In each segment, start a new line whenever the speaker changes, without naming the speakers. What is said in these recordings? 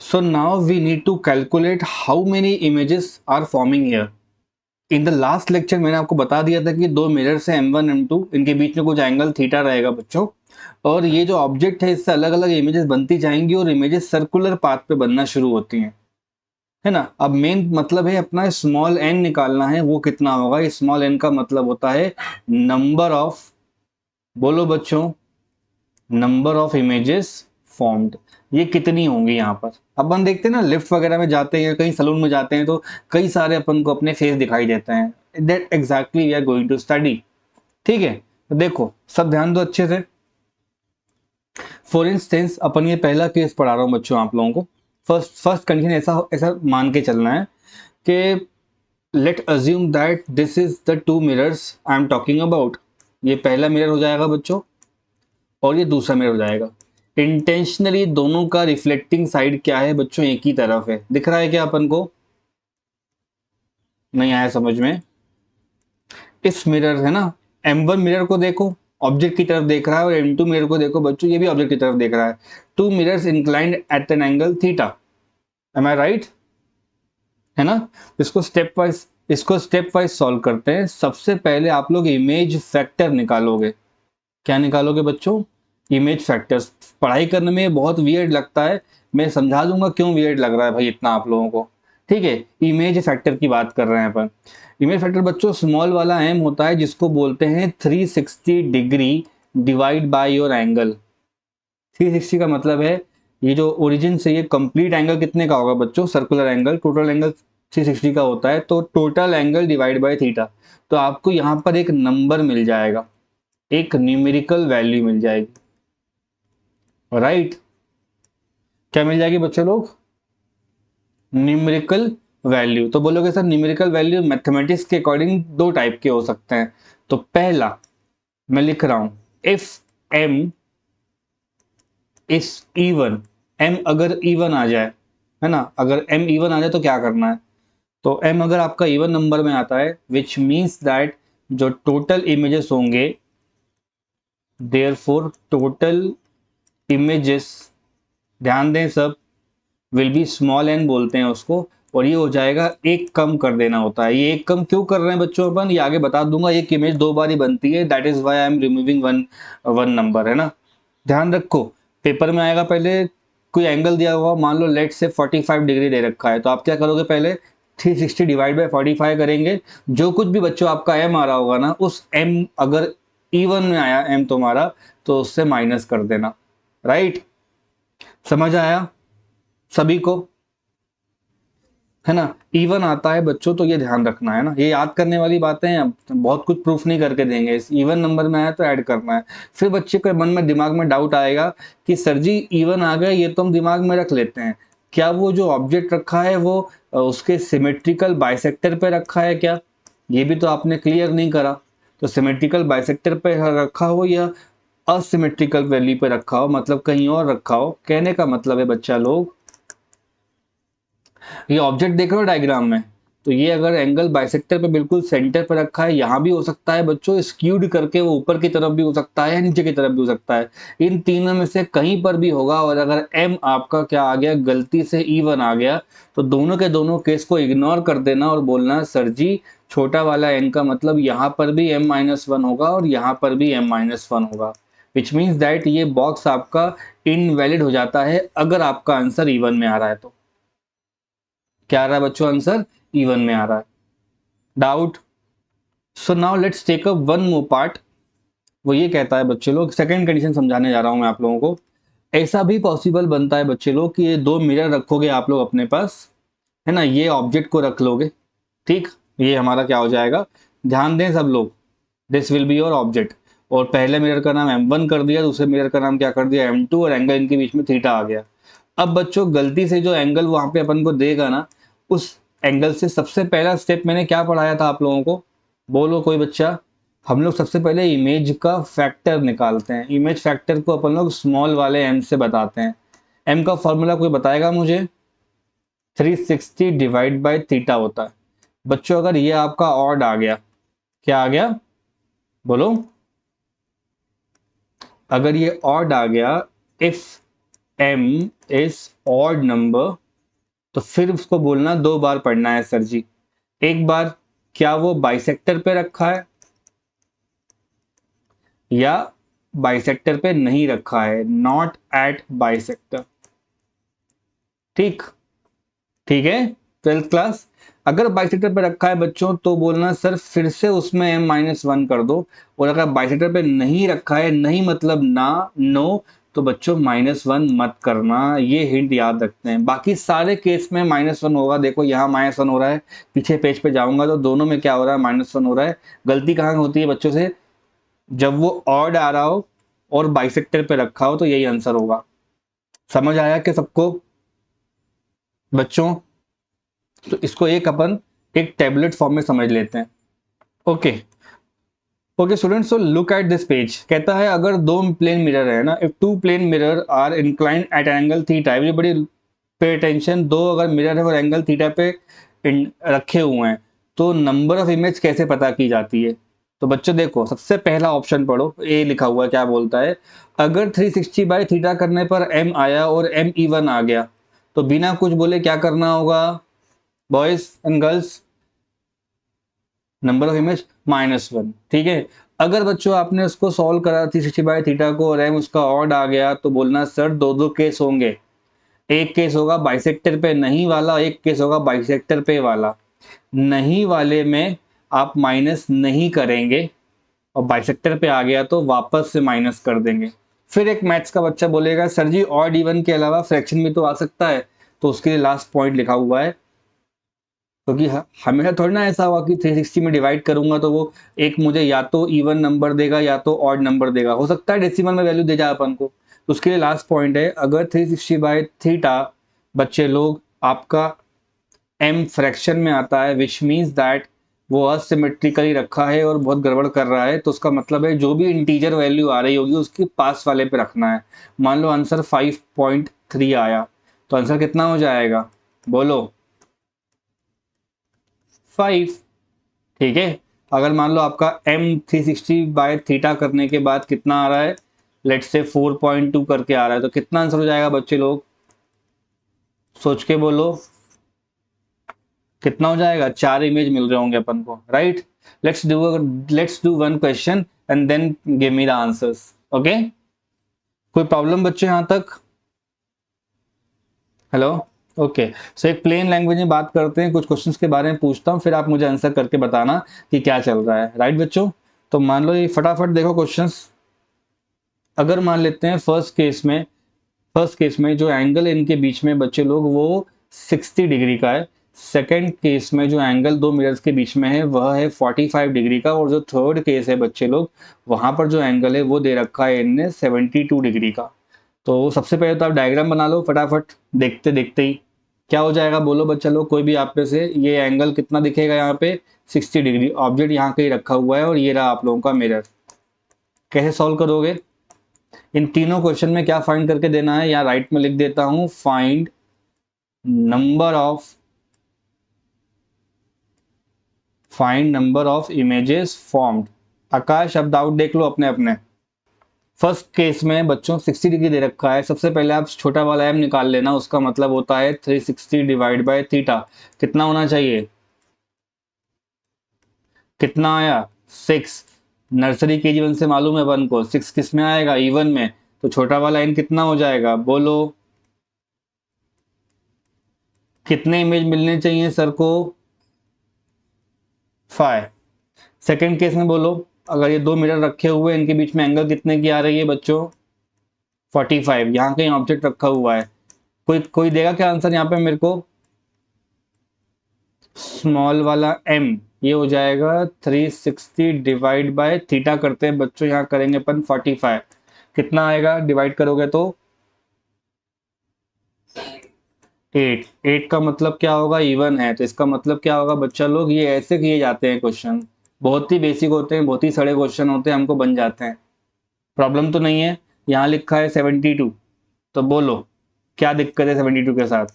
So now we need to calculate how many images are forming here. In the last lecture मैंने आपको बता दिया था कि दो मिरर्स हैं M1 M2, इनके बीच में कुछ एंगल थीटा रहेगा बच्चों, और ये जो ऑब्जेक्ट है इससे अलग अलग इमेजेस बनती जाएंगी और इमेजेस सर्कुलर पाथ पे बनना शुरू होती हैं, है ना। अब मेन मतलब है अपना स्मॉल n निकालना है, वो कितना होगा। स्मॉल n का मतलब होता है नंबर ऑफ, बोलो बच्चों, नंबर ऑफ इमेजेस फॉर्म्ड। ये कितनी होंगी यहाँ पर। अपन देखते हैं ना लिफ्ट वगैरह में जाते हैं, कहीं सलून में जाते हैं तो कई सारे अपन को अपने फेस दिखाई देते हैं। That exactly we are going to study. ठीक है, तो देखो सब ध्यान दो अच्छे से। फॉर इंस्टेंस अपन ये पहला केस पढ़ा रहा हूँ बच्चों आप लोगों को। फर्स्ट कंडीशन ऐसा ऐसा मान के चलना है कि late assume that this is the two mirrors I am talking about. ये पहला मिरर हो जाएगा बच्चों और ये दूसरा मिरर हो जाएगा। इंटेंशनली दोनों का रिफ्लेक्टिंग साइड क्या है बच्चों, एक ही तरफ है। दिख रहा है क्या अपन को? नहीं आया समझ में? इस मिरर है ना, M1 मिरर को देखो, ऑब्जेक्ट की तरफ देख रहा है, और M2 मिरर को देखो बच्चों, ये भी ऑब्जेक्ट की तरफ देख रहा है। Two mirrors inclined at an angle theta. Am I right? है ना। इसको स्टेप वाइज सॉल्व करते हैं। सबसे पहले आप लोग इमेज फैक्टर निकालोगे। क्या निकालोगे बच्चों? Image factors. पढ़ाई करने में बहुत वियर्ड लगता है, मैं समझा दूंगा क्यों वियर्ड लग रहा है भाई इतना आप लोगों को। ठीक है, इमेज फैक्टर की बात कर रहे हैं अपन। इमेज फैक्टर बच्चों स्मॉल वाला एम होता है, जिसको बोलते हैं 360 degree divide by your angle. 360 का मतलब है ये जो ओरिजिन से ये कंप्लीट एंगल कितने का होगा बच्चों, सर्कुलर एंगल, टोटल एंगल 360 का होता है, तो total angle divide by theta. तो आपको यहाँ पर एक नंबर मिल जाएगा, एक न्यूमेरिकल वैल्यू मिल जाएगी। राइट, क्या मिल जाएगी बच्चे लोग? Numerical value. तो बोलोगे सर न्यूमेरिकल वैल्यू मैथमेटिक्स के अकॉर्डिंग दो टाइप के हो सकते हैं। तो पहला मैं लिख रहा हूं, if m is even. m अगर इवन आ जाए, है ना, अगर m इवन आ जाए तो क्या करना है? तो m अगर आपका इवन नंबर में आता है, विच मीन्स दैट जो टोटल इमेजेस होंगे, देयरफॉर टोटल इमेजेस, ध्यान दें सब, विल बी स्मॉल एन बोलते हैं उसको, और ये हो जाएगा एक कम कर देना होता है। ये एक कम क्यों कर रहे हैं बच्चों अपन, ये आगे बता दूंगा। एक इमेज दो बार ही बनती है, that is why I am removing one one number, है ना। ध्यान रखो, पेपर में आएगा पहले कोई एंगल दिया हुआ, मान लो लेट से 45 डिग्री दे रखा है, तो आप क्या करोगे, पहले 360 डिवाइड बाय 45 करेंगे। जो कुछ भी बच्चों आपका एम आ रहा होगा ना, उस एम अगर इवन में आया एम तुम्हारा, तो उससे माइनस कर देना। राइट, समझ आया सभी को? है ना, इवन आता है बच्चों तो ये ध्यान रखना है ना, ये याद करने वाली बातें हैं, बहुत कुछ प्रूफ नहीं करके देंगे। इस इवन नंबर में आया तो ऐड करना है। फिर बच्चे के मन में दिमाग में डाउट आएगा कि सर जी इवन आ गया, ये तो हम दिमाग में रख लेते हैं, क्या वो जो ऑब्जेक्ट रखा है वो उसके सिमेट्रिकल बाइसेक्टर पे रखा है क्या? ये भी तो आपने क्लियर नहीं करा। तो सिमेट्रिकल बाइसेक्टर पे रखा हो या असिमेट्रिकल वैल्यू पे रखा हो, मतलब कहीं और रखा हो, कहने का मतलब है बच्चा लोग, ये ऑब्जेक्ट देख रहे हो डायग्राम में, तो ये अगर एंगल बाइसेक्टर पे बिल्कुल सेंटर पे रखा है, यहाँ भी हो सकता है बच्चों स्क्यूड करके, वो ऊपर की तरफ भी हो सकता है, नीचे की तरफ भी हो सकता है, इन तीनों में से कहीं पर भी होगा। और अगर m आपका क्या आ गया, गलती से इवन आ गया, तो दोनों के दोनों केस को इग्नोर कर देना और बोलना सर जी छोटा वाला n का मतलब यहाँ पर भी m-1 होगा और यहाँ पर भी m-1 होगा, विच मीन्स दैट ये बॉक्स आपका इनवैलिड हो जाता है अगर आपका आंसर इवन में आ रहा है। तो क्या आ रहा है बच्चों, आंसर इवन में आ रहा है। Doubt? So now let's take up one more part. वो ये कहता है बच्चे लोग, सेकंड कंडीशन समझाने जा रहा हूं मैं आप लोगों को। ऐसा भी पॉसिबल बनता है बच्चे लोग कि ये दो मिरर रखोगे आप लोग अपने पास, है ना, ये ऑब्जेक्ट को रख लोगे, ठीक, ये हमारा क्या हो जाएगा, ध्यान दें सब लोग, this will be your object, और पहले मिरर का नाम M1 कर दिया, दूसरे मिरर का नाम क्या कर दिया, M2, और एंगल इनके बीच में थीटा आ गया। अब बच्चों गलती से जो एंगल वहां पे अपन को देगा ना, उस एंगल से सबसे पहला स्टेप मैंने क्या पढ़ाया था आप लोगों को, बोलो कोई बच्चा? हम लोग सबसे पहले इमेज का फैक्टर निकालते हैं। इमेज फैक्टर को अपन लोग स्मॉल वाले m से बताते हैं। m का फॉर्मूला कोई बताएगा मुझे? 360 डिवाइड बाय थीटा होता है बच्चों। अगर ये आपका ऑड आ गया, क्या आ गया बोलो, अगर ये ऑड आ गया, if m is odd number, तो फिर उसको बोलना 2 बार पढ़ना है सर जी। एक बार क्या वो बाइसेक्टर पे रखा है या बाइसेक्टर पे नहीं रखा है, नॉट एट बाइसेक्टर। ठीक, ठीक है। 12th क्लास, अगर बाइसेक्टर पे रखा है बच्चों तो बोलना सर फिर से उसमें m-1 कर दो, और अगर बाइसेक्टर पे नहीं रखा है, नहीं मतलब ना, नो, तो बच्चों -1 मत करना। ये हिंट याद रखते हैं। बाकी सारे केस में -1 होगा। देखो यहाँ -1 हो रहा है, पीछे पेज पे जाऊंगा तो दोनों में क्या हो रहा है, -1 हो रहा है। गलती कहाँ होती है बच्चों से, जब वो ऑड आ रहा हो और बाइसेक्टर पे रखा हो, तो यही आंसर होगा। समझ आया कि सबको बच्चों? तो इसको एक अपन एक टेबलेट फॉर्म में समझ लेते हैं। Okay, okay students, so look at this page. कहता है अगर दो प्लेन मिरर है ना, if two plane mirror are inclined at angle theta, everybody pay attention. दो अगर मिरर है और एंगल थीटा पे रखे हुए हैं, तो नंबर ऑफ इमेज कैसे पता की जाती है? तो बच्चों देखो, सबसे पहला ऑप्शन पढ़ो, ए लिखा हुआ है, क्या बोलता है, अगर 360 बाई थीटा करने पर m आया और m इवन आ गया, तो बिना कुछ बोले क्या करना होगा boys and girls? Number of image -1। ठीक है। अगर बच्चों आपने उसको सॉल्व करा 360 बाई थीटा को और m उसका ऑड आ गया, तो बोलना सर दो दो केस होंगे। एक केस होगा बाइसेक्टर पे नहीं वाला, एक केस होगा बाइसेक्टर पे वाला। नहीं वाले में आप माइनस नहीं करेंगे, और बाइसेक्टर पे आ गया तो वापस से माइनस कर देंगे। फिर एक मैथ्स का बच्चा बोलेगा सर जी ऑड इवन के अलावा फ्रैक्शन भी तो आ सकता है, तो उसके लिए लास्ट पॉइंट लिखा हुआ है, क्योंकि हमेशा थोड़ी ना ऐसा हुआ कि 360 में डिवाइड करूंगा तो वो एक मुझे या तो इवन नंबर देगा या तो ऑड नंबर देगा, हो सकता है डेसिमल में वैल्यू दे जाए अपन को। तो उसके लिए लास्ट पॉइंट है, अगर 360 बाई थीटा बच्चे लोग आपका m फ्रैक्शन में आता है, विच मीन्स दैट वो असिमेट्रिकली रखा है और बहुत गड़बड़ कर रहा है, तो उसका मतलब है जो भी इंटीजर वैल्यू आ रही होगी उसके पास वाले पे रखना है। मान लो आंसर 5.3 आया, तो आंसर कितना हो जाएगा बोलो? 5। ठीक है। अगर मान लो आपका m 360 बाय थीटा करने के बाद कितना आ रहा है, लेट्स से 4.2 करके आ रहा है, तो कितना आंसर हो जाएगा बच्चे लोग? सोच के बोलो, कितना हो जाएगा? 4 इमेज मिल रहे होंगे अपन को, right? Let's do one question and then give me the answers. Okay, कोई प्रॉब्लम बच्चे यहां तक? हेलो। ओके, सो एक प्लेन लैंग्वेज में बात करते हैं, कुछ क्वेश्चंस के बारे में पूछता हूँ, फिर आप मुझे आंसर करके बताना कि क्या चल रहा है, राइट बच्चों? तो मान लो ये फटाफट देखो क्वेश्चंस। अगर मान लेते हैं फर्स्ट केस में जो एंगल इनके बीच में बच्चे लोग वो 60 डिग्री का है। सेकंड केस में जो एंगल दो मिरर्स के बीच में है वह है 45 डिग्री का, और जो थर्ड केस है बच्चे लोग, वहां पर जो एंगल है वो दे रखा है इनने 72 डिग्री का। तो सबसे पहले तो आप डायग्राम बना लो फटाफट, देखते देखते ही क्या हो जाएगा बोलो बच्चा लोग, कोई भी आप में से। ये एंगल कितना दिखेगा यहाँ पे? 60 डिग्री। ऑब्जेक्ट यहाँ कहीं रखा हुआ है और ये रहा आप लोगों का मिरर। कैसे सॉल्व करोगे? इन तीनों क्वेश्चन में क्या फाइंड करके देना है, यहाँ राइट में लिख देता हूं, find number of images formed. Akash अब डाउट देख लो अपने अपने। फर्स्ट केस में बच्चों 60 डिग्री दे रखा है, सबसे पहले आप छोटा वाला m निकाल लेना, उसका मतलब होता है 360 डिवाइड बाय थीटा। कितना होना चाहिए? कितना आया? 6। नर्सरी KG1 से मालूम है अपन को 6 किस में आएगा? इवन में। तो छोटा वाला n कितना हो जाएगा बोलो? कितने इमेज मिलने चाहिए सर को? 5। सेकेंड केस में बोलो, अगर ये दो मिरर रखे हुए हैं, इनके बीच में एंगल कितने की आ रही है बच्चों? 45। यहाँ कहीं ऑब्जेक्ट रखा हुआ है, कोई कोई देगा क्या आंसर यहाँ पे मेरे को? स्मॉल वाला m, ये हो जाएगा 360 डिवाइड बाय थीटा करते हैं बच्चों, यहाँ करेंगे अपन 45। कितना आएगा डिवाइड करोगे तो? 8। 8 का मतलब क्या होगा? इवन है, तो इसका मतलब क्या होगा बच्चा लोग? ये ऐसे किए जाते हैं क्वेश्चन, बहुत ही बेसिक होते हैं, बहुत ही सड़े क्वेश्चन होते हैं, हमको बन जाते हैं। प्रॉब्लम तो नहीं है? यहाँ लिखा है 72, तो बोलो क्या दिक्कत है 72 के साथ?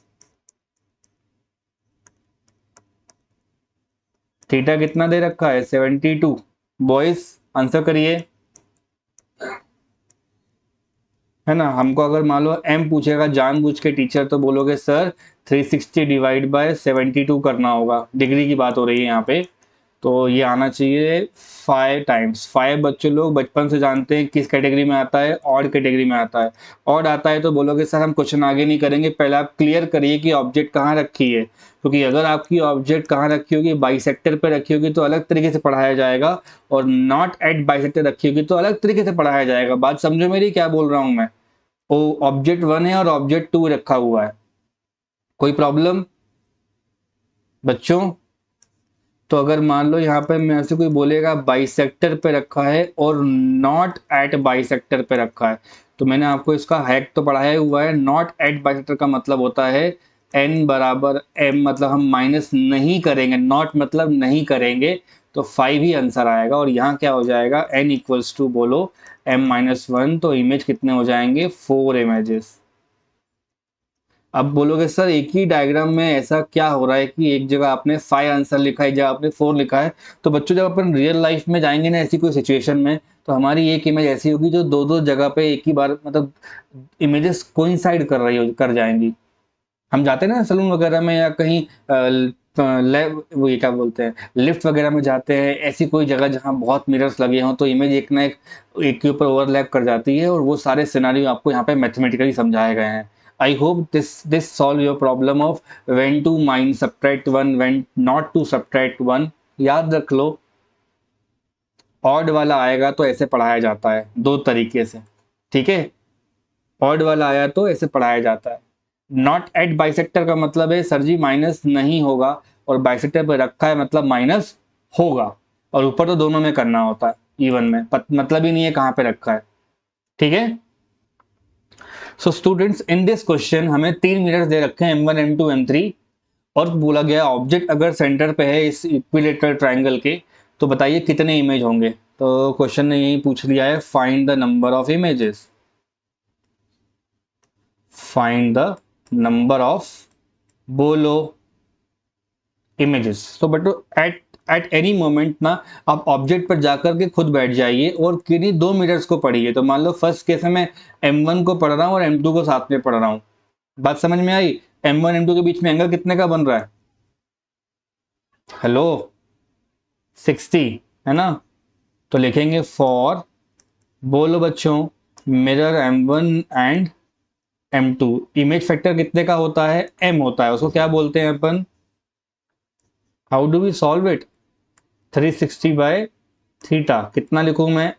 थीटा कितना दे रखा है? 72। बॉयज आंसर करिए। है ना। हमको अगर मान लो m पूछेगा जानबूझ के टीचर, तो बोलोगे सर 360 डिवाइड बाय 72 करना होगा, डिग्री की बात हो रही है यहाँ पे। तो ये आना चाहिए 5 टाइम्स। 5 बच्चे लोग बचपन से जानते हैं किस कैटेगरी में आता है, ऑड कैटेगरी में आता है। ऑड आता है तो बोलोगे सर हम क्वेश्चन आगे नहीं करेंगे, पहले आप क्लियर करिए कि ऑब्जेक्ट कहाँ रखी है, क्योंकि अगर आपकी ऑब्जेक्ट कहाँ रखी होगी, बाइसेक्टर पे रखी होगी तो अलग तरीके से पढ़ाया जाएगा, और नॉट एट बाइसेक्टर रखी होगी तो अलग तरीके से पढ़ाया जाएगा। बात समझो मेरी, क्या बोल रहा हूँ मैं। वो ऑब्जेक्ट 1 है और ऑब्जेक्ट 2 रखा हुआ है, कोई प्रॉब्लम बच्चों? तो अगर मान लो यहाँ पे मेरे से कोई बोलेगा बाइसेक्टर पे रखा है और नॉट एट बाइसेक्टर पे रखा है, तो मैंने आपको इसका हैक तो पढ़ाया हुआ है। नॉट एट बाइसेक्टर का मतलब होता है n बराबर m, मतलब हम माइनस नहीं करेंगे, नॉट मतलब नहीं करेंगे, तो 5 ही आंसर आएगा। और यहाँ क्या हो जाएगा, n इक्वल्स टू बोलो m-1, तो इमेज कितने हो जाएंगे, 4 इमेजेस। अब बोलोगे सर एक ही डायग्राम में ऐसा क्या हो रहा है कि एक जगह आपने 5 आंसर लिखा है, जगह आपने 4 लिखा है। तो बच्चों जब अपन रियल लाइफ में जाएंगे ना ऐसी कोई सिचुएशन में, तो हमारी एक इमेज ऐसी होगी जो दो दो जगह पे एक ही बार मतलब इमेजेस कोइंसाइड कर रही हो कर जाएंगी। हम जाते हैं ना सलून वगैरह में या कहीं वो ये क्या बोलते हैं, लिफ्ट वगैरह में जाते हैं, ऐसी कोई जगह जहाँ बहुत मिरर्स लगे हों तो इमेज एक ना एक के ऊपर ओवरलैप कर जाती है, और वो सारे सिनारियो आपको यहाँ पे मैथमेटिकली समझाए गए हैं। I hope this solve your problem of when to mind subtract one, when not to subtract one. याद रख लो, ऑड वाला आएगा तो ऐसे पढ़ाया जाता है दो तरीके से, ठीक है। ऑड वाला आया तो ऐसे पढ़ाया जाता है। नॉट एट बाइसेक्टर का मतलब है सर जी माइनस नहीं होगा, और बाइसेक्टर पे रखा है मतलब माइनस होगा, और ऊपर तो दोनों में करना होता है, इवन में मतलब ही नहीं है कहाँ पे रखा है, ठीक है। So students in this question हमें 3 मिनट दे रखे हैं, m1 m2 m3, और बोला गया ऑब्जेक्ट अगर सेंटर पे है इस इक्विलेटरल ट्राइंगल के, तो बताइए कितने इमेज होंगे। तो क्वेश्चन ने यही पूछ लिया है, find the number of images, find the number of, बोलो, इमेजेस। तो but at at any moment ना आप ऑब्जेक्ट पर जाकर के खुद बैठ जाइए और किन्हीं 2 मिनट्स को पढ़िए। तो मान लो फर्स्ट केस में मैं m1 को पढ़ रहा हूँ और m2 को साथ में पढ़ रहा हूँ, बात समझ में आई। m1 m2 के बीच में एंगल कितने का बन रहा है, हेलो, 60, है ना। तो लिखेंगे फॉर, बोलो बच्चों, mirror m1 and m2, image factor कितने का होता है, m होता है, उसको क्या बोलते हैं अपन, how do we solve it, 360 by theta. कितना लिखूं मैं,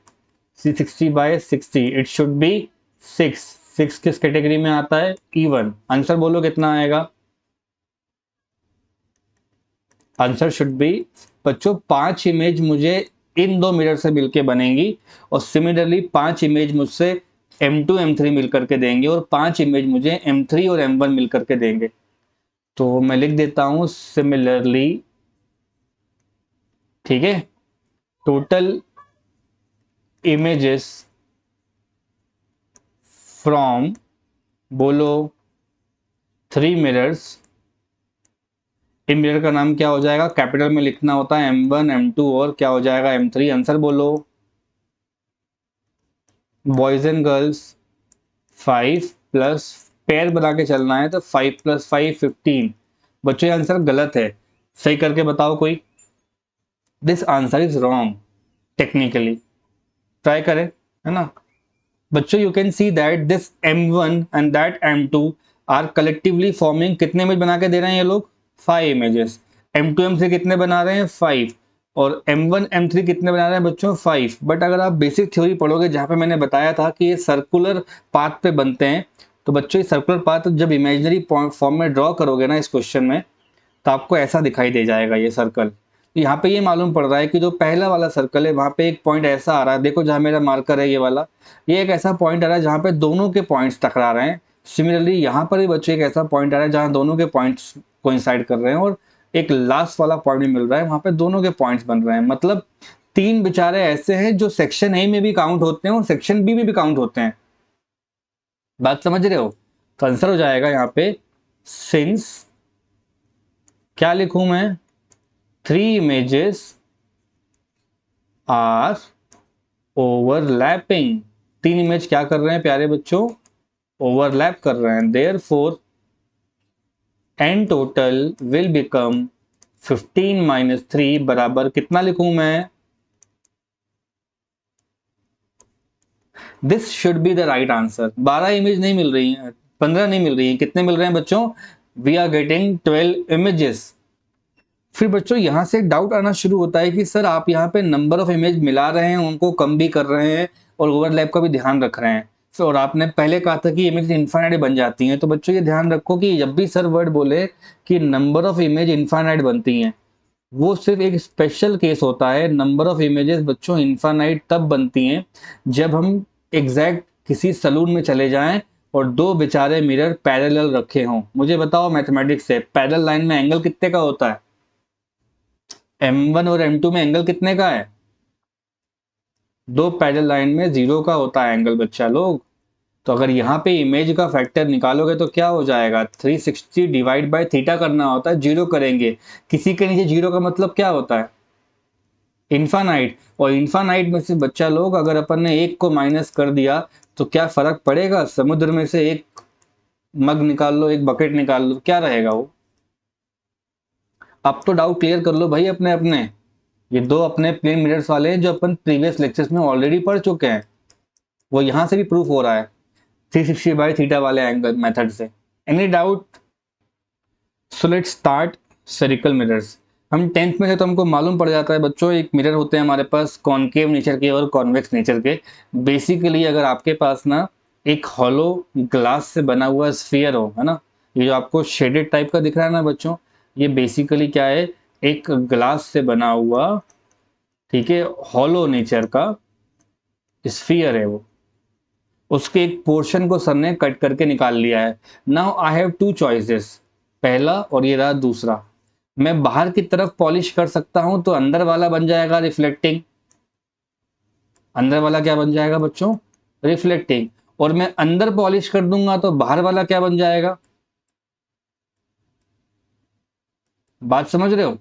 360 बाय 60, इट शुड बी 6। 6 किस कैटेगरी में आता है, इवन। आंसर बोलो कितना आएगा, आंसर शुड बी, बच्चों 5 इमेज मुझे इन 2 मिरर से मिलके बनेंगी, और सिमिलरली 5 इमेज मुझसे m2 m3 मिलकर के देंगे, और 5 इमेज मुझे m3 और m1 मिलकर के देंगे। तो मैं लिख देता हूं सिमिलरली, ठीक है। टोटल इमेजेस फ्रॉम, बोलो, 3 मिरर्स, इन मिरर का नाम क्या हो जाएगा, कैपिटल में लिखना होता है m1 m2 और क्या हो जाएगा m3। आंसर बोलो, boys and girls 5 plus, pair बना के चलना है तो 5 + 5 15। बच्चों ये आंसर गलत है, सही करके बताओ कोई। This answer is wrong technically, try करें, है ना। बच्चों you can see that this m1 and that m2 are collectively forming, कितने इमेज बना के दे रहे हैं ये लोग, 5 इमेजेस। m2 m3 कितने बना रहे हैं, 5, और m1 m3 कितने बना रहे हैं बच्चों, 5। बट अगर आप बेसिक थ्योरी पढ़ोगे जहाँ पे मैंने बताया था कि ये सर्कुलर पाथ पे बनते हैं, तो बच्चों ये सर्कुलर पाथ जब इमेजिनरी फॉर्म में ड्रॉ करोगे ना इस क्वेश्चन में, तो आपको ऐसा दिखाई दे जाएगा ये सर्कल। यहाँ पे ये मालूम पड़ रहा है कि जो पहला वाला सर्कल है वहाँ पे एक पॉइंट ऐसा आ रहा है, देखो जहाँ मेरा मार्कर है ये वाला, ये एक ऐसा पॉइंट आ रहा है जहाँ पे दोनों के पॉइंट्स टकरा रहे हैं। सिमिलरली यहाँ पर भी बच्चों एक ऐसा पॉइंट आ रहा है जहाँ दोनों के पॉइंट्स कोइंसाइड कर रहे हैं, और एक लास्ट वाला पॉइंट भी मिल रहा है वहाँ पे दोनों के पॉइंट्स बन रहे हैं। मतलब 3 बेचारे ऐसे हैं जो सेक्शन ए में भी काउंट होते हैं और सेक्शन बी में भी काउंट होते हैं, बात समझ रहे हो। तो आंसर हो जाएगा यहाँ पे, सिंस, क्या लिखूं मैं, 3 images are overlapping, तीन इमेज क्या कर रहे हैं प्यारे बच्चों, ओवरलैप कर रहे हैं। Therefore in total will become 15 - 3 बराबर कितना लिखूं मैं, this should be the right answer. 12 image नहीं मिल रही है, 15 नहीं मिल रही है, कितने मिल रहे हैं बच्चों, वी आर गेटिंग 12 इमेजेस। फिर बच्चों यहां से एक डाउट आना शुरू होता है कि सर आप यहाँ पे नंबर ऑफ इमेज मिला रहे हैं, उनको कम भी कर रहे हैं और ओवरलैप का भी ध्यान रख रहे हैं। और आपने पहले कहा था कि इमेज इनफाइनाइट बन जाती हैं, तो बच्चों ये ध्यान रखो कि जब भी सर वर्ड बोले कि नंबर ऑफ इमेज इनफाइनाइट बनती हैं, वो सिर्फ एक स्पेशल केस होता है। नंबर ऑफ इमेजेस बच्चों इनफाइनाइट तब बनती हैं जब हम एग्जैक्ट किसी सलून में चले जाएं और दो बेचारे मिरर पैरेलल रखे हों। मुझे बताओ मैथमेटिक्स से, पैरेलल लाइन में एंगल कितने का होता है, M1 और M2 में एंगल कितने का है, दो पैरेलल लाइन में 0 का होता है एंगल बच्चा लोग। तो अगर यहाँ पे इमेज का फैक्टर निकालोगे तो क्या हो जाएगा, 360 डिवाइड बाय थीटा करना होता है, 0 करेंगे। किसी के नीचे 0 का मतलब क्या होता है, इन्फानाइट। और इन्फानाइट में से बच्चा लोग अगर अपन ने एक को माइनस कर दिया तो क्या फर्क पड़ेगा, समुद्र में से एक मग निकाल लो, एक बकेट निकाल लो, क्या रहेगा वो। अब तो डाउट क्लियर कर लो भाई अपने अपने, ये दो अपने प्लेन मिरर्स वाले हैं जो अपन प्रीवियस लेक्चर्स में ऑलरेडी पढ़ चुके हैं, वो यहां से भी प्रूफ हो रहा है 360 बाय थीटा वाले एंगल मेथड से। Any doubt, so let's start spherical mirrors. हम 10th में थे तो हमको मालूम पड़ जाता है बच्चों, एक मिरर होते हैं हमारे पास कॉनकेव नेचर के और कॉन्वेक्स नेचर के। बेसिकली अगर आपके पास ना एक हॉलो ग्लास से बना हुआ स्फीयर हो, है ना, ये जो आपको शेडेड टाइप का दिख रहा है ना बच्चों, ये बेसिकली क्या है, एक ग्लास से बना हुआ, ठीक है, हॉलो नेचर का स्फीयर है वो, उसके एक पोर्शन को सर ने कट करके निकाल लिया है। Now I have two choices, पहला और ये रहा दूसरा। मैं बाहर की तरफ पॉलिश कर सकता हूं तो अंदर वाला बन जाएगा रिफ्लेक्टिंग, अंदर वाला क्या बन जाएगा बच्चों, रिफ्लेक्टिंग। और मैं अंदर पॉलिश कर दूंगा तो बाहर वाला क्या बन जाएगा, बात समझ रहे हो,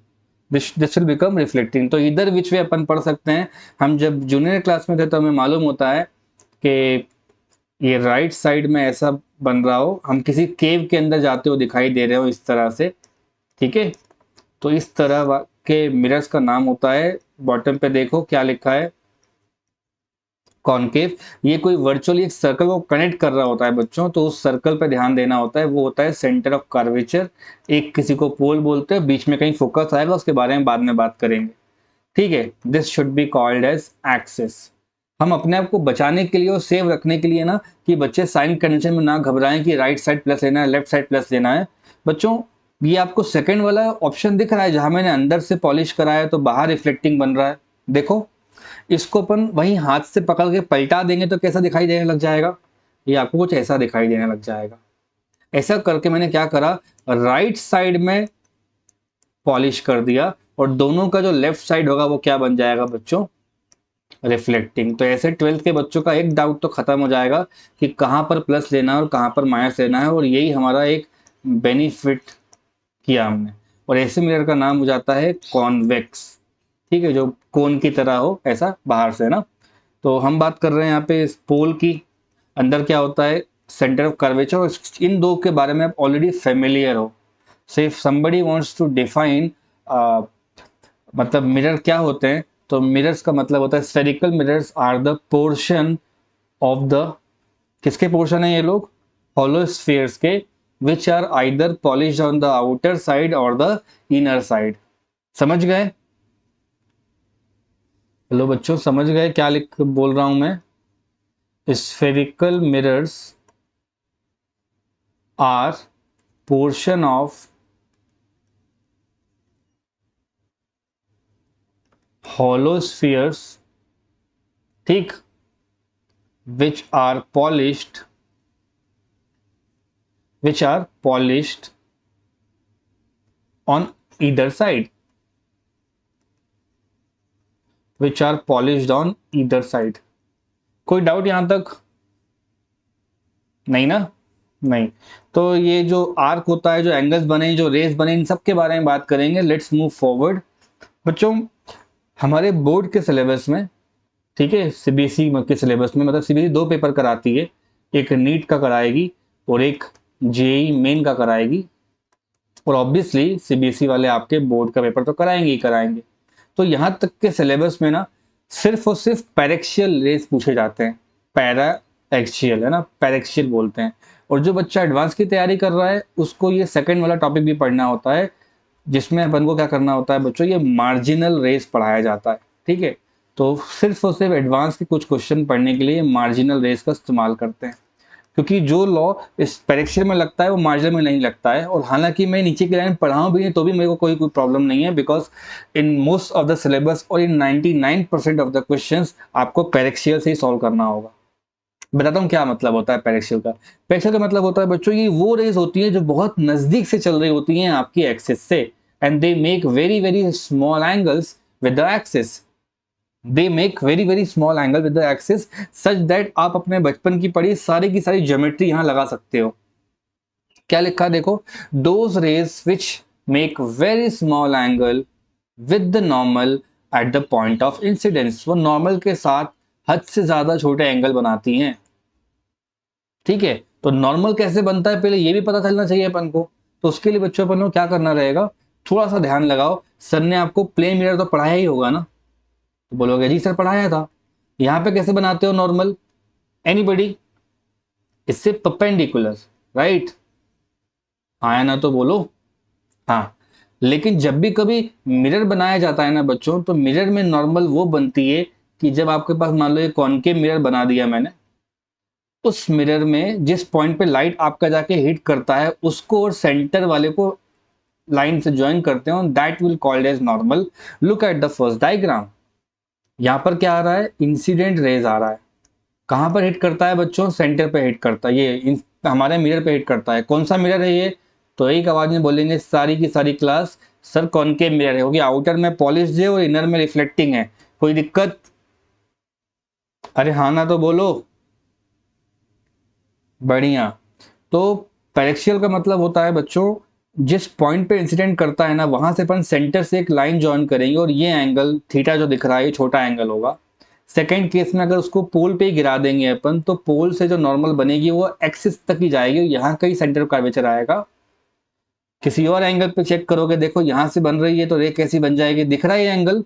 दिस विल बिकम रिफ्लेक्टिंग। तो इधर विच वे अपन पढ़ सकते हैं। हम जब जूनियर क्लास में थे तो हमें मालूम होता है कि ये राइट साइड में ऐसा बन रहा हो, हम किसी केव के अंदर जाते हो दिखाई दे रहे हो इस तरह से, ठीक है, तो इस तरह के मिरर्स का नाम होता है, बॉटम पे देखो क्या लिखा है, कॉनकेव। ये कोई वर्चुअली एक सर्कल को कनेक्ट कर रहा होता है बच्चों, तो उस सर्कल पे ध्यान देना होता है, वो होता है सेंटर ऑफ कर्वेचर। एक किसी को पोल बोलते हैं, बीच में कहीं फोकस आएगा, उसके बारे में बाद में बात करेंगे, ठीक है। This should be called as axis. हम अपने आप को बचाने के लिए और सेव रखने के लिए ना, कि बच्चे साइन कन्वेंशन में ना घबराएं कि राइट साइड प्लस लेना है, लेफ्ट साइड प्लस लेना है। बच्चों ये आपको सेकंड वाला ऑप्शन दिख रहा है, जहां मैंने अंदर से पॉलिश कराया तो बाहर रिफ्लेक्टिंग बन रहा है, देखो। इसको अपन वहीं हाथ से पकड़ के पलटा देंगे तो कैसा दिखाई देने लग जाएगा, ये आपको कुछ ऐसा दिखाई देने लग जाएगा। ऐसा करके मैंने क्या करा, राइट साइड में पॉलिश कर दिया और दोनों का जो लेफ्ट साइड होगा वो क्या बन जाएगा बच्चों, रिफ्लेक्टिंग। तो ऐसे 12th के बच्चों का एक डाउट तो खत्म हो जाएगा कि कहां पर प्लस लेना है और कहां पर माइनस लेना है, और यही हमारा एक बेनिफिट किया हमने। और ऐसे मिरर का नाम हो जाता है कॉन्वेक्स, ठीक है, जो कोन की तरह हो ऐसा बाहर से ना। तो हम बात कर रहे हैं यहाँ पे इस पोल की, अंदर क्या होता है, सेंटर ऑफ कर्वेचर। और इन दो के बारे में आप ऑलरेडी फेमिलियर हो। So if somebody wants to define मतलब मिरर क्या होते हैं, तो मिरर्स का मतलब होता है spherical mirrors are the portion of the, किसके पोर्शन है ये लोग, हॉलो स्फीयर्स के, which are either polished on the outer side और द इनर साइड। समझ गए, हेलो बच्चों, समझ गए क्या लिख बोल रहा हूं मैं। Spherical mirrors are portion of hollow spheres, ठीक, which are polished on either side, which are polished on either side। कोई डाउट यहां तक, नहीं ना, नहीं। तो ये जो आर्क होता है, जो एंगल्स बने, जो रेस बने, इन सब के बारे में बात करेंगे। Let's move forward. बच्चों हमारे बोर्ड के सिलेबस में ठीक है, सीबीएसई के सिलेबस में, मतलब सीबीएसई 2 पेपर कराती है, एक नीट का कराएगी और एक जेईई मेन का कराएगी, और ऑब्वियसली सीबीएसई वाले आपके बोर्ड का पेपर तो कराएंगे ही कराएंगे। तो यहाँ तक के सिलेबस में ना सिर्फ और सिर्फ पैरेक्शियल रेस पूछे जाते हैं, पैरा एक्शियल है ना, पैरेक्शियल बोलते हैं। और जो बच्चा एडवांस की तैयारी कर रहा है उसको ये सेकंड वाला टॉपिक भी पढ़ना होता है, जिसमें अपन को क्या करना होता है बच्चों, ये मार्जिनल रेस पढ़ाया जाता है। ठीक है, तो सिर्फ और सिर्फ एडवांस के कुछ क्वेश्चन पढ़ने के लिए मार्जिनल रेस का इस्तेमाल करते हैं, क्योंकि जो लॉ इस परीक्षा में लगता है वो मार्जिनल में नहीं लगता है। और हालांकि मैं नीचे की लाइन पढ़ाऊं भी नहीं तो भी मेरे को कोई प्रॉब्लम नहीं है, because in most of the syllabus और इन 99% ऑफ द क्वेश्चंस आपको पेरेक्शियल से ही सॉल्व करना होगा। बताता हूँ क्या मतलब होता है पेरेक्शियल का। पेरेक्शियल का मतलब होता है बच्चों, ये वो रेज होती है जो बहुत नजदीक से चल रही होती हैं आपकी एक्सिस से, and they make very very small angles with the axis. They make very very small angle with the axis such that आप अपने बचपन की पढ़ी सारी की सारी ज्योमेट्री यहां लगा सकते हो। क्या लिखा देखो, those rays which make very small angle with the normal at the point of incidence, वो नॉर्मल के साथ हद से ज्यादा छोटे एंगल बनाती हैं। ठीक है, तो नॉर्मल कैसे बनता है पहले ये भी पता चलना चाहिए अपन को। तो उसके लिए बच्चों अपन को क्या करना रहेगा, थोड़ा सा ध्यान लगाओ। सर ने आपको प्लेन मिरर तो पढ़ाया ही होगा ना, तो बोलोगे जी सर पढ़ाया था। यहाँ पे कैसे बनाते हो नॉर्मल, एनीबडी, इससे परपेंडिकुलर, राइट, आया ना तो बोलो हाँ। लेकिन जब भी कभी मिरर बनाया जाता है ना बच्चों, तो मिरर में नॉर्मल वो बनती है कि जब आपके पास मान लो एक कॉनकेव मिरर बना दिया मैंने, उस मिरर में जिस पॉइंट पे लाइट आपका जाके हिट करता है उसको और सेंटर वाले को लाइन से ज्वाइन करते हो, that will called as normal. Look at the first diagram. यहाँ पर क्या आ रहा है, इंसिडेंट रेज आ रहा है। कहां पर हिट करता है बच्चों, सेंटर पे हिट करता है, ये हमारे मिरर पे हिट करता है। कौन सा मिरर है ये, तो एक आवाज में बोलेंगे सारी की सारी क्लास, सर कॉनकेव मिरर है, क्योंकि आउटर में पॉलिश है और इनर में रिफ्लेक्टिंग है। कोई दिक्कत, अरे हाँ ना तो बोलो, बढ़िया। तो पैरेक्शियल का मतलब होता है बच्चों, जिस पॉइंट पे इंसिडेंट करता है ना वहां से अपन सेंटर से एक लाइन जॉइन करेंगे और ये एंगल थीटा जो दिख रहा है ये छोटा एंगल होगा। सेकेंड केस में अगर उसको पोल पे ही गिरा देंगे अपन, तो पोल से जो नॉर्मल बनेगी वो एक्सिस तक ही जाएगी, यहाँ कहीं सेंटर कर्वेचर आएगा। किसी और एंगल पे चेक करोगे, देखो यहाँ से बन रही है तो रे कैसी बन जाएगी, दिख रहा है ये एंगल,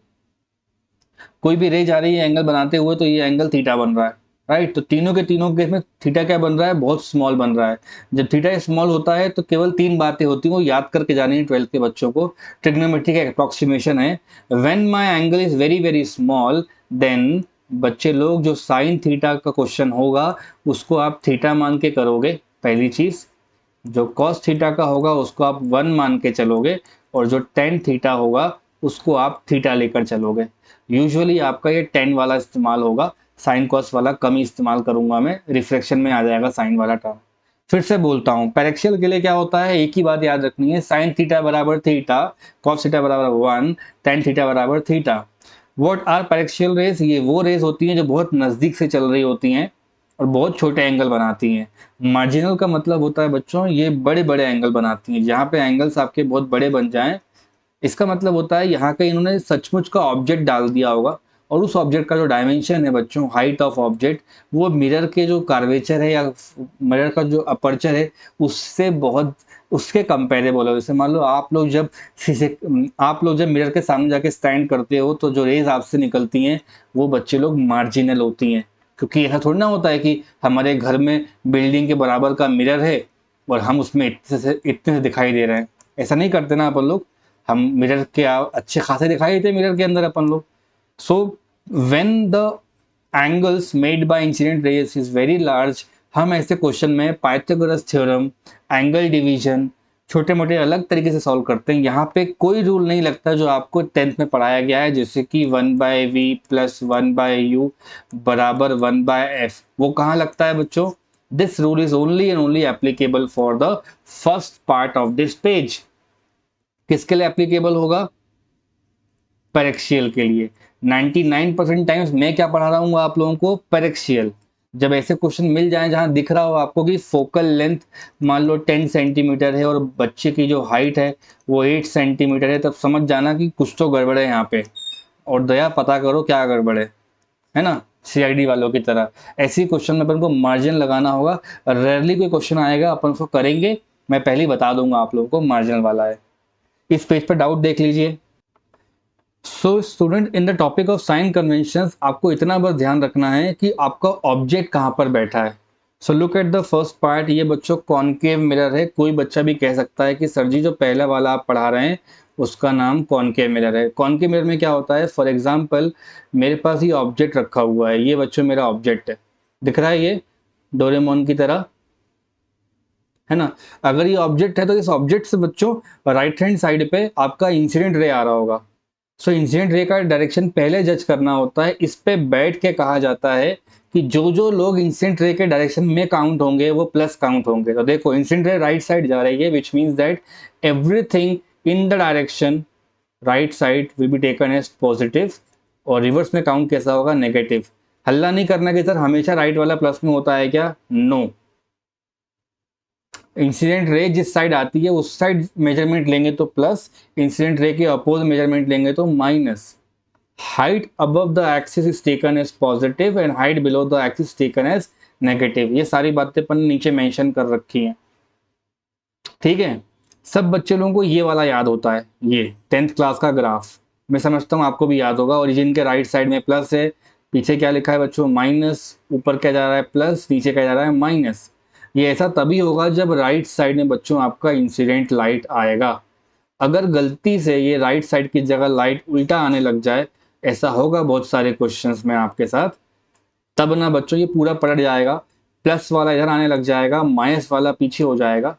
कोई भी रे जा रही है एंगल बनाते हुए तो ये एंगल थीटा बन रहा है, राइट। तो तीनों के तीनों केस में थीटा क्या बन रहा है, बहुत स्मॉल बन रहा है। जब थीटा स्मॉल होता है तो केवल 3 बातें होती हैं, वो याद करके जानी है 12th के बच्चों को। ट्रिग्नोमेट्री का अप्रोक्सीमेशन है, when my angle is very very small then, बच्चे लोग जो साइन थीटा का क्वेश्चन होगा उसको आप थीटा मान के करोगे, पहली चीज। जो कॉस थीटा का होगा उसको आप 1 मान के चलोगे, और जो टेन थीटा होगा उसको आप थीटा लेकर चलोगे। यूजुअली आपका ये 10 वाला इस्तेमाल होगा, साइन कॉस वाला कम ही इस्तेमाल करूंगा मैं, रिफ्लेक्शन में आ जाएगा साइन वाला टर्म। फिर से बोलता हूँ, पैरेक्शियल के लिए क्या होता है, एक ही बात याद रखनी है, साइन थीटा बराबर थीटा, कॉस थीटा बराबर 1, टेन थीटा बराबर थीटा। व्हाट आर पैरेक्शियल रेज, ये वो रेज होती हैं जो बहुत नजदीक से चल रही होती हैं और बहुत छोटे एंगल बनाती हैं। मार्जिनल का मतलब होता है बच्चों, ये बड़े बड़े एंगल बनाती हैं, जहाँ पे एंगल्स आपके बहुत बड़े बन जाएं। इसका मतलब होता है यहाँ का इन्होंने सचमुच का ऑब्जेक्ट डाल दिया होगा, और उस ऑब्जेक्ट का जो डायमेंशन है बच्चों, हाइट ऑफ ऑब्जेक्ट, वो मिरर के जो कार्वेचर है या मिरर का जो अपर्चर है उससे बहुत, उसके कंपेरेबल हो। जैसे मान लो आप लोग जब मिरर के सामने जाके स्टैंड करते हो तो जो रेज आपसे निकलती हैं वो बच्चे लोग मार्जिनल होती हैं। क्योंकि ऐसा थोड़ी ना होता है कि हमारे घर में बिल्डिंग के बराबर का मिरर है और हम उसमें इतने से दिखाई दे रहे हैं, ऐसा नहीं करते ना अपन लोग। हम मिरर के अच्छे खासे दिखाई देते मिरर के अंदर अपन लोग। So when the angles made by incident raise is very large, हम ऐसे क्वेश्चन में पाइथागोरस थ्योरम, एंगल डिवीजन, छोटे मोटे अलग तरीके से सॉल्व करते हैं। यहाँ पे कोई रूल नहीं लगता जो आपको 10th में पढ़ाया गया है, जैसे कि 1/v प्लस 1/u बराबर 1/f, वो कहाँ लगता है बच्चों। This rule is only and only applicable for the first part of this page. किसके लिए एप्लीकेबल होगा, पेरेक्शियल के लिए। 99% टाइम्स मैं क्या पढ़ा रहा हूँ आप लोगों को, पेरेक्शियल। जब ऐसे क्वेश्चन मिल जाए जहां दिख रहा हो आपको कि फोकल लेंथ मान लो 10 सेंटीमीटर है और बच्चे की जो हाइट है वो 8 सेंटीमीटर है, तब समझ जाना कि कुछ तो गड़बड़ है यहाँ पे, और दया पता करो क्या गड़बड़ है है ना, सीआईडी वालों की तरह। ऐसी क्वेश्चन में अपन को मार्जिन लगाना होगा, रेयरली कोई क्वेश्चन आएगा, अपन उसको करेंगे, मैं पहले ही बता दूंगा आप लोगों को मार्जिनल वाला है। इस पेज पर डाउट देख लीजिए। So student, in the topic of sine conventions आपको इतना बस ध्यान रखना है कि आपका ऑब्जेक्ट कहाँ पर बैठा है। सो look at the first part, ये बच्चों कॉनकेव मिरर है। कोई बच्चा भी कह सकता है कि सर जी जो पहला वाला आप पढ़ा रहे हैं उसका नाम कॉनकेव मिरर है। कॉनकेव मिरर में क्या होता है, फॉर एग्जाम्पल मेरे पास ये ऑब्जेक्ट रखा हुआ है, ये बच्चों मेरा ऑब्जेक्ट है, दिख रहा है ये डोरेमोन की तरह, है ना। अगर ये ऑब्जेक्ट है तो इस ऑब्जेक्ट से बच्चों राइट हैंड साइड पे आपका इंसिडेंट रे आ रहा होगा। सो इंसिडेंट रे का डायरेक्शन पहले जज करना होता है। इस पे बैठ के कहा जाता है कि जो जो लोग इंसिडेंट रे के डायरेक्शन में काउंट होंगे वो प्लस काउंट होंगे। तो देखो इंसिडेंट रे राइट साइड जा रही है, which means that everything in the direction right side will be taken as positive, और रिवर्स में काउंट कैसा होगा, नेगेटिव। हल्ला नहीं करना कि सर हमेशा राइट वाला प्लस में होता है क्या, नो। इंसिडेंट रे जिस साइड आती है उस साइड मेजरमेंट लेंगे तो प्लस, इंसिडेंट रे के अपोज मेजरमेंट लेंगे तो minus. Height above the axis is taken as positive and height below the axis taken as negative. ये सारी बातें अपन नीचे मेंशन कर रखी हैं, ठीक है। सब बच्चे लोगों को ये वाला याद होता है, ये 10th क्लास का ग्राफ मैं समझता हूँ आपको भी याद होगा। ओरिजिन के राइट साइड में प्लस है, पीछे क्या लिखा है बच्चों, माइनस, ऊपर क्या जा रहा है प्लस, नीचे क्या जा रहा है माइनस। ये ऐसा तभी होगा जब राइट साइड में बच्चों आपका इंसिडेंट लाइट आएगा। अगर गलती से ये राइट साइड की जगह लाइट उल्टा आने लग जाए, ऐसा होगा बहुत सारे क्वेश्चंस में आपके साथ, तब ना बच्चों ये पूरा पलट जाएगा, प्लस वाला इधर आने लग जाएगा, माइनस वाला पीछे हो जाएगा।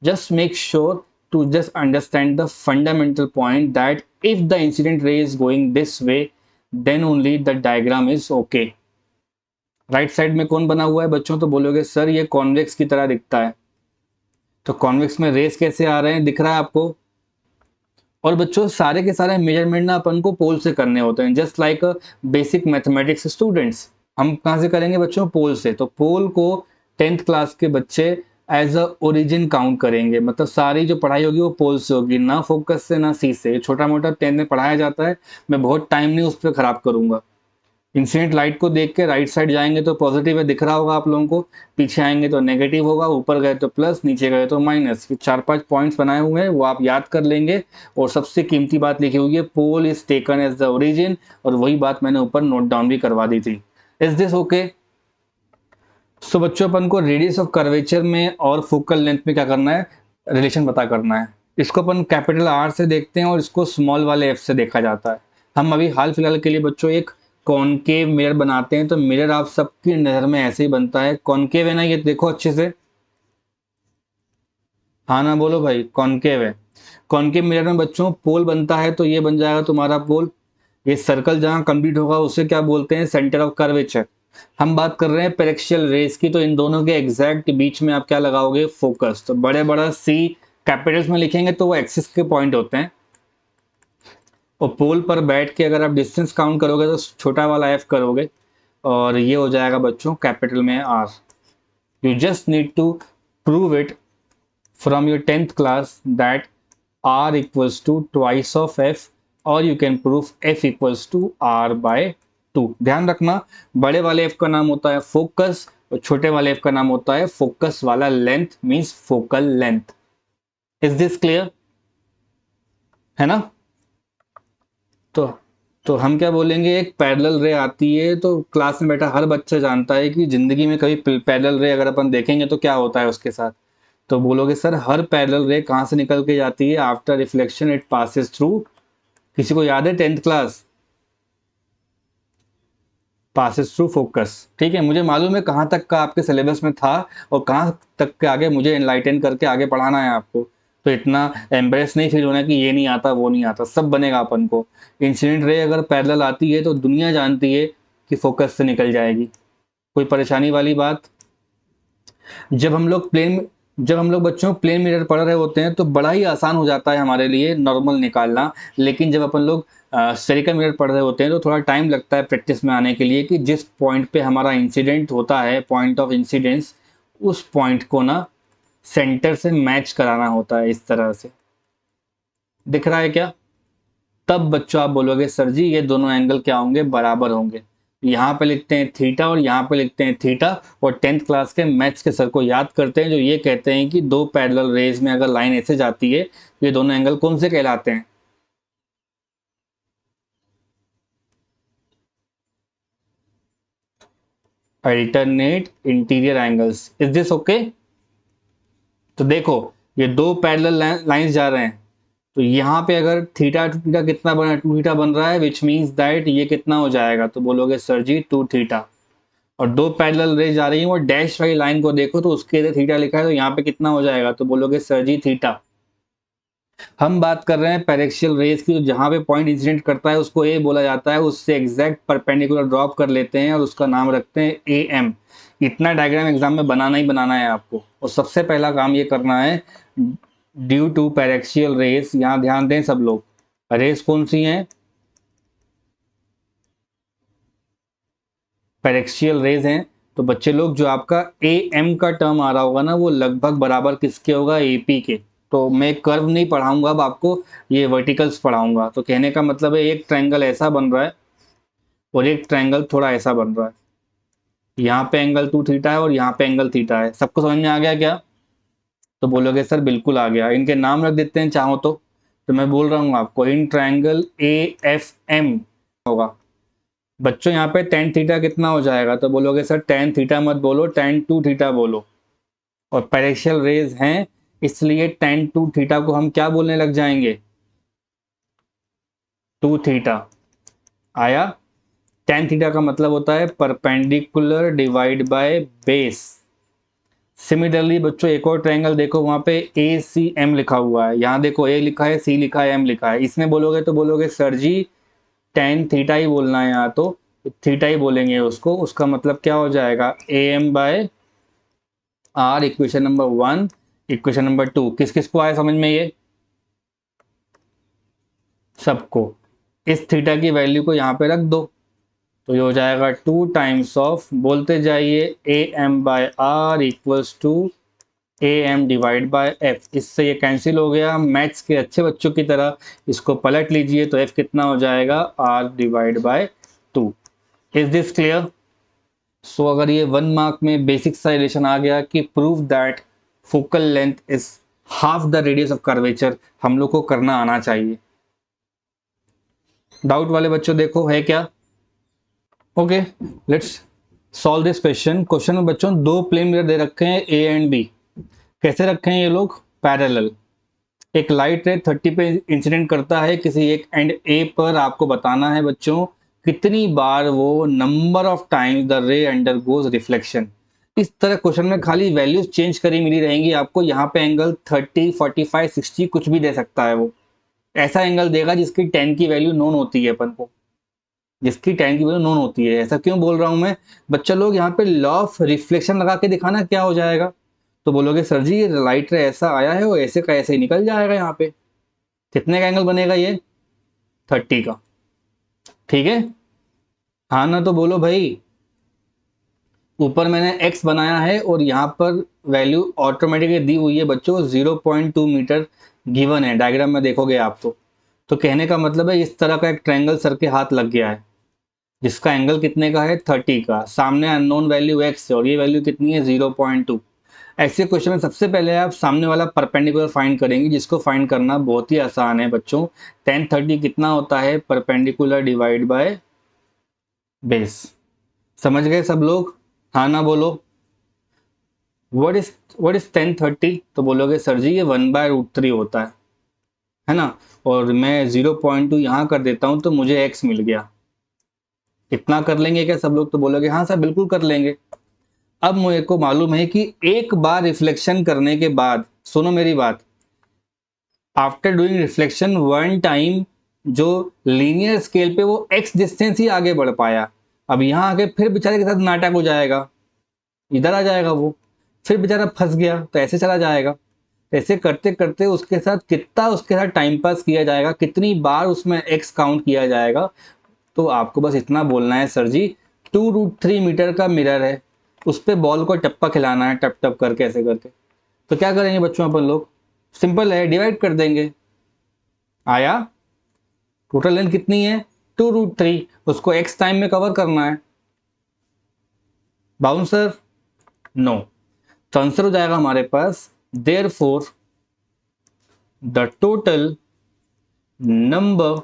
Just make sure to just understand the fundamental point that if the incident ray is going this way, then only the diagram is okay. Right side में कौन बना हुआ है बच्चों, तो बोलोगे सर ये कॉन्वेक्स की तरह दिखता है। तो कॉन्वेक्स में रेस कैसे आ रहे हैं, दिख रहा है आपको। और बच्चों सारे के सारे मेजरमेंट ना अपन को पोल से करने होते हैं, just like basic mathematics students. हम कहाँ से करेंगे बच्चों, पोल से। तो पोल को 10th क्लास के बच्चे एज अ ओरिजिन काउंट करेंगे, मतलब सारी जो पढ़ाई होगी वो पोल से होगी, ना फोकस से ना सी से। छोटा मोटा 10th में पढ़ाया जाता है, मैं बहुत टाइम नहीं उस पर खराब करूंगा। इंसिडेंट लाइट को देख के राइट साइड जाएंगे तो पॉजिटिव है, दिख रहा होगा आप लोगों को, पीछे आएंगे तो नेगेटिव होगा, ऊपर गए तो प्लस, नीचे गए तो माइनस। 4-5 पॉइंट्स बनाए हुए हैं वो आप याद कर लेंगे। और सबसे कीमती बात लिखी हुई है, pole is taken as the origin, और वही बात मैंने ऊपर नोट डाउन भी करवा दी थी। Is this okay? सो बच्चों अपन को रेडियस ऑफ कर्वेचर में और फोकल लेंथ में क्या करना है, रिलेशन पता करना है। इसको अपन कैपिटल आर से देखते हैं और इसको स्मॉल वाले एफ से देखा जाता है। हम अभी हाल फिलहाल के लिए बच्चों एक कॉनकेव मिरर बनाते हैं, तो मिरर आप सबकी नज़र में ऐसे ही बनता है, कॉनकेव है ना, ये देखो अच्छे से, हाँ ना बोलो भाई, कॉनकेव है। कॉनकेव मिरर में बच्चों पोल बनता है, तो ये बन जाएगा तुम्हारा पोल। ये सर्कल जहाँ कंप्लीट होगा उसे क्या बोलते हैं, सेंटर ऑफ कर्वेचर। हम बात कर रहे हैं पेरेक्शियल रेस की, तो इन दोनों के एग्जैक्ट बीच में आप क्या लगाओगे, फोकस। तो बड़े बड़ा सी कैपिटल्स में लिखेंगे तो वो एक्सिस के पॉइंट होते हैं। और पोल पर बैठ के अगर आप डिस्टेंस काउंट करोगे तो छोटा वाला एफ करोगे, और ये हो जाएगा बच्चों कैपिटल में R. You just need to prove it from your 10th class that r equals to twice of f, or you can prove f equals to r by 2। ध्यान रखना, बड़े वाले f का नाम होता है फोकस और छोटे वाले f का नाम होता है फोकस वाला length, means focal length. Is this clear, है ना। तो तो हम क्या बोलेंगे, एक पैरेलल रे आती है, तो क्लास में बैठा हर बच्चा जानता है कि जिंदगी में कभी पैरेलल रे अगर अपन देखेंगे तो क्या होता है उसके साथ। तो बोलोगे सर हर पैरेलल रे कहाँ से निकल के जाती है, after reflection it passes through, किसी को याद है 10th class, passes through focus. ठीक है, मुझे मालूम है कहाँ तक का आपके सिलेबस में था और कहाँ तक के आगे मुझे एनलाइटन करके आगे पढ़ाना है आपको। तो इतना एम्बेरेस नहीं फील होना कि ये नहीं आता वो नहीं आता, सब बनेगा अपन को। इंसिडेंट रे अगर पैरेलल आती है तो दुनिया जानती है कि फोकस से निकल जाएगी, कोई परेशानी वाली बात। जब हम लोग बच्चों प्लेन मिरर पढ़ रहे होते हैं तो बड़ा ही आसान हो जाता है हमारे लिए नॉर्मल निकालना। लेकिन जब अपन लोग स्फेरिकल मिरर पढ़ रहे होते हैं तो थोड़ा टाइम लगता है प्रैक्टिस में आने के लिए, कि जिस पॉइंट पे हमारा इंसिडेंट होता है, पॉइंट ऑफ इंसिडेंस, उस पॉइंट को ना सेंटर से मैच कराना होता है। इस तरह से दिख रहा है क्या? तब बच्चों आप बोलोगे सर जी ये दोनों एंगल क्या होंगे, बराबर होंगे। यहाँ पे लिखते हैं थीटा और यहाँ पे लिखते हैं थीटा, और 10th क्लास के मैथ्स के सर को याद करते हैं जो ये कहते हैं कि दो पैरेलल रेज में अगर लाइन ऐसे जाती है तो ये दोनों एंगल कौन से कहलाते हैं? Alternate interior angles. Is this okay? तो देखो, ये दो पैरेलल लाइंस जा रहे हैं, तो यहाँ पे अगर थीटा टू थीटा कितना बना, 2 थीटा बन रहा है, विच मीन्स दैट ये कितना हो जाएगा? तो बोलोगे सर जी 2 थीटा। और दो पैरेलल रेज जा रही है, वो डैश वाली लाइन को देखो तो उसके इधर थीटा लिखा है, तो यहाँ पे कितना हो जाएगा? तो बोलोगे सर जी थीटा। हम बात कर रहे हैं पैरेक्शियल रेज की, तो जहाँ पे पॉइंट इंसिडेंट करता है उसको ए बोला जाता है, उससे एग्जैक्ट परपेंडिकुलर ड्रॉप कर लेते हैं और उसका नाम रखते हैं ए एम। इतना डायग्राम एग्जाम में बनाना ही बनाना है आपको, और सबसे पहला काम ये करना है, ड्यू टू पैरेक्शियल रेज, यहाँ ध्यान दें सब लोग, रेज कौन सी हैं? पैरेक्शियल रेज हैं। तो बच्चे लोग, जो आपका ए एम का टर्म आ रहा होगा ना, वो लगभग बराबर किसके होगा? एपी के। तो मैं कर्व नहीं पढ़ाऊंगा अब आपको, ये वर्टिकल्स पढ़ाऊंगा। तो कहने का मतलब है एक ट्रायंगल ऐसा बन रहा है और एक ट्रायंगल थोड़ा ऐसा बन रहा है, यहाँ पे एंगल 2 थीटा है और यहाँ पे एंगल थीटा है। सबको समझ में आ गया क्या? तो बोलोगे सर बिल्कुल आ गया। इनके नाम रख देते हैं चाहो तो मैं बोल रहा हूँ आपको, in triangle A F M होगा। बच्चों यहाँ पे टेन थीटा कितना हो जाएगा? तो बोलोगे सर टेन थीटा मत बोलो, टेन टू थीटा बोलो। और पैरेक्शियल रेज हैं, इसलिए टेन टू थीटा को हम क्या बोलने लग जाएंगे? 2 थीटा। आया? टेन थीटा का मतलब होता है perpendicular divide by base. Similarly बच्चों एक और ट्रायंगल देखो, वहां पे ए सी एम लिखा हुआ है, यहाँ देखो ए लिखा है, सी लिखा है, एम लिखा है। इसमें बोलोगे तो बोलोगे सर जी टेन थीटा ही बोलना है, यहाँ तो थीटा ही बोलेंगे उसको। उसका मतलब क्या हो जाएगा? A M by R, equation number 1। Equation number 2 किस किस को आया समझ में? ये सबको। इस थीटा की वैल्यू को यहाँ पे रख दो, तो ये हो जाएगा 2 टाइम्स ऑफ, बोलते जाइए, A M by R equals to A M divide by F. इससे ये कैंसिल हो गया। मैथ्स के अच्छे बच्चों की तरह इसको पलट लीजिए, तो एफ कितना हो जाएगा? R divide by 2। Is this clear? So अगर ये 1 मार्क में बेसिक सा रिलेशन आ गया कि prove that focal length is half the radius of curvature, हम लोग को करना आना चाहिए। डाउट वाले बच्चों देखो है क्या? Okay, let's solve this question. Question में बच्चों दो प्लेन मिरर दे रखे हैं ए एंड बी। कैसे रखे हैं ये लोग? पैरेलल। एक लाइट रे 30 पे इंसिडेंट करता है किसी एक एंड ए पर, आपको बताना है बच्चों कितनी बार वो नंबर ऑफ टाइम्स द रे अंडरगोज रिफ्लेक्शन। इस तरह क्वेश्चन में खाली वैल्यूज चेंज करी मिली रहेंगी आपको। यहाँ पे एंगल 30, 45, 60 कुछ भी दे सकता है वो। ऐसा एंगल देगा जिसकी 10 की वैल्यू नोन होती है अपन को, जिसकी 10 की वैल्यू नोन होती है। ऐसा क्यों बोल रहा हूं मैं? बच्चा लोग यहाँ पे लॉ ऑफ रिफ्लेक्शन लगा के दिखाना क्या हो जाएगा? तो बोलोगे सर जी ये लाइट रे ऐसा आया है वो ऐसे का ऐसे ही निकल जाएगा। यहाँ पे कितने का एंगल बनेगा? ये 30 का। ठीक है, हाँ ना? तो बोलो भाई। ऊपर मैंने x बनाया है और यहाँ पर वैल्यू ऑटोमेटिकली दी हुई है बच्चों, 0.2 मीटर गिवन है, डायग्राम में देखोगे आप तो कहने का मतलब है इस तरह का एक ट्रायंगल सर के हाथ लग गया है जिसका एंगल कितने का है? 30 का। सामने अननोन वैल्यू x है और ये वैल्यू कितनी है? 0.2। ऐसे क्वेश्चन में सबसे पहले आप सामने वाला परपेंडिकुलर फाइंड करेंगे, जिसको फाइंड करना बहुत ही आसान है बच्चों। 10 30 कितना होता है? Perpendicular divide by base. समझ गए सब लोग? हाँ ना बोलो। What is 10 30? तो बोलोगे सर जी ये 1/√3 होता है ना? और मैं 0.2 यहाँ कर देता हूँ तो मुझे x मिल गया। इतना कर लेंगे क्या सब लोग? तो बोलोगे हाँ सर बिल्कुल कर लेंगे। अब मुझे को मालूम है कि एक बार रिफ्लेक्शन करने के बाद, सुनो मेरी बात, after doing reflection one time, जो लीनियर स्केल पे वो x डिस्टेंस ही आगे बढ़ पाया, अब यहाँ आके फिर बेचारे के साथ नाटक हो जाएगा, इधर आ जाएगा वो, फिर बेचारा फंस गया तो ऐसे चला जाएगा। ऐसे करते करते उसके साथ कितना उसके साथ टाइम पास किया जाएगा, कितनी बार उसमें x काउंट किया जाएगा। तो आपको बस इतना बोलना है सर जी 2√3 मीटर का मिरर है, उस पर बॉल को टप्पा खिलाना है, टप टप करके ऐसे करके। तो क्या करेंगे बच्चों अपन लोग? सिंपल है, डिवाइड कर देंगे। आया? टोटल लेंथ कितनी है? 2√3, उसको x टाइम में कवर करना है, बाउंसर नो। तो आंसर हो जाएगा हमारे पास therefore the total number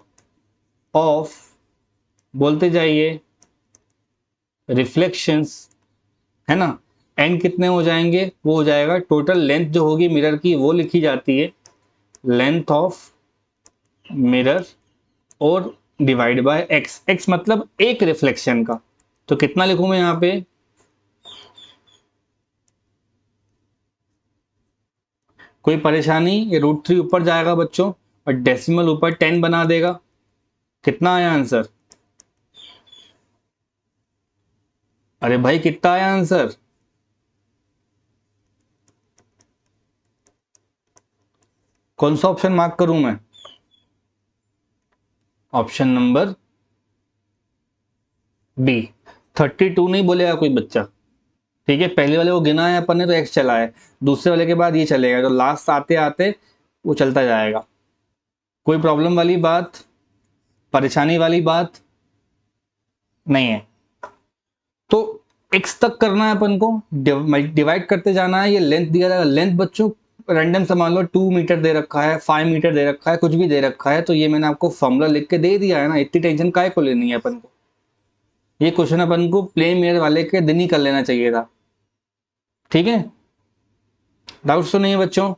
of, बोलते जाइए, रिफ्लेक्शंस, है ना, एन कितने हो जाएंगे, वो हो जाएगा टोटल लेंथ जो होगी मिरर की वो लिखी जाती है लेंथ ऑफ मिरर और डिवाइड बाय एक्स। एक्स मतलब एक रिफ्लेक्शन का, तो कितना लिखूं मैं यहां पे, कोई परेशानी, ये √3 ऊपर जाएगा बच्चों और डेसिमल ऊपर 10 बना देगा। कितना आया आंसर, अरे भाई कितना आया आंसर, कौन सा ऑप्शन मार्क करूं मैं, ऑप्शन नंबर बी। 32 नहीं बोलेगा कोई बच्चा, ठीक है, पहले वाले को गिना है अपन ने तो एक्स चला है, दूसरे वाले के बाद ये चलेगा, तो लास्ट आते आते वो चलता जाएगा। कोई प्रॉब्लम वाली बात, परेशानी वाली बात नहीं है। तो एक्स तक करना है अपन को, डिवाइड करते जाना है, ये लेंथ दिया रहेगा, लेंथ बच्चों रैंडम से मान लो 2 मीटर दे रखा है, 5 मीटर दे रखा है, कुछ भी दे रखा है, तो ये मैंने आपको फॉर्मूला लिख के दे दिया है ना, इतनी टेंशन काहे को लेनी है अपन को। ये क्वेश्चन अपन को प्लेन मिरर वाले के दिन ही कर लेना चाहिए था। ठीक है, डाउट्स तो नहीं है बच्चों।